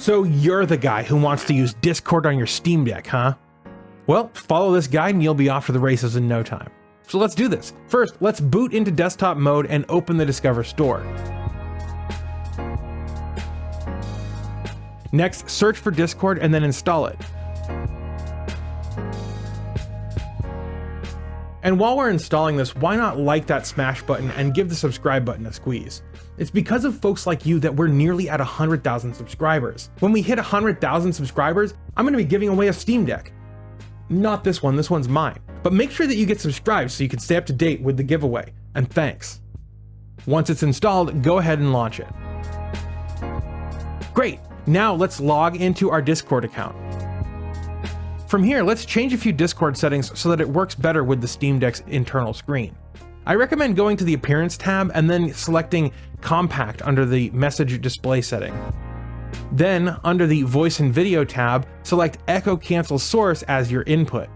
So you're the guy who wants to use Discord on your Steam Deck, huh? Well, follow this guide and you'll be off to the races in no time. So let's do this. First, let's boot into desktop mode and open the Discover store. Next, search for Discord and then install it. And while we're installing this, why not like that smash button and give the subscribe button a squeeze? It's because of folks like you that we're nearly at 100,000 subscribers. When we hit 100,000 subscribers, I'm gonna be giving away a Steam Deck. Not this one's mine. But make sure that you get subscribed so you can stay up to date with the giveaway, and thanks. Once it's installed, go ahead and launch it. Great, now let's log into our Discord account. From here, let's change a few Discord settings so that it works better with the Steam Deck's internal screen. I recommend going to the Appearance tab and then selecting Compact under the Message Display setting. Then, under the Voice and Video tab, select Echo Cancel Source as your input.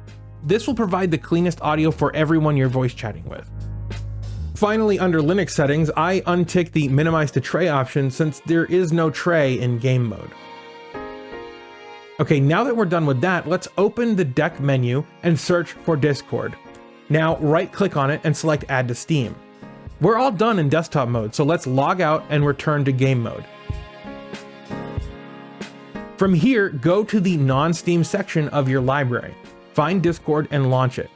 This will provide the cleanest audio for everyone you're voice chatting with. Finally, under Linux settings, I untick the Minimize to Tray option since there is no tray in game mode. Okay, now that we're done with that, let's open the deck menu and search for Discord. Now right-click on it and select Add to Steam. We're all done in desktop mode, so let's log out and return to game mode. From here, go to the non-Steam section of your library. Find Discord and launch it.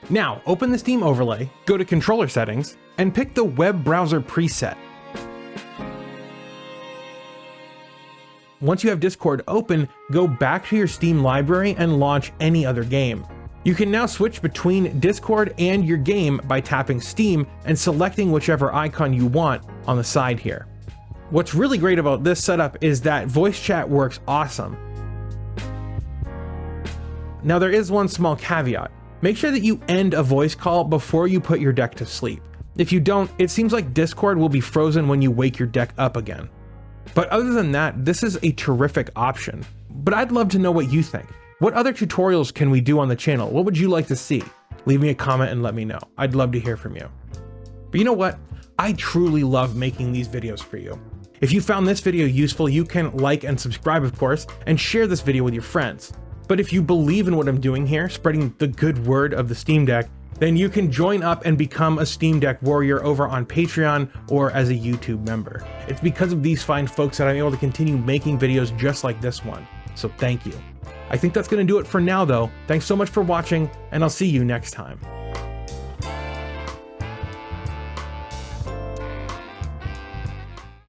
Now, open the Steam overlay, go to Controller Settings, and pick the Web Browser preset. Once you have Discord open, go back to your Steam library and launch any other game. You can now switch between Discord and your game by tapping Steam and selecting whichever icon you want on the side here. What's really great about this setup is that voice chat works awesome. Now there is one small caveat. Make sure that you end a voice call before you put your deck to sleep. If you don't, it seems like Discord will be frozen when you wake your deck up again. But other than that, this is a terrific option. But I'd love to know what you think. What other tutorials can we do on the channel? What would you like to see? Leave me a comment and let me know. I'd love to hear from you. But you know what? I truly love making these videos for you. If you found this video useful, you can like and subscribe, of course, and share this video with your friends. But if you believe in what I'm doing here, spreading the good word of the Steam Deck, then you can join up and become a Steam Deck warrior over on Patreon or as a YouTube member. It's because of these fine folks that I'm able to continue making videos just like this one. So thank you. I think that's going to do it for now though. Thanks so much for watching, and I'll see you next time.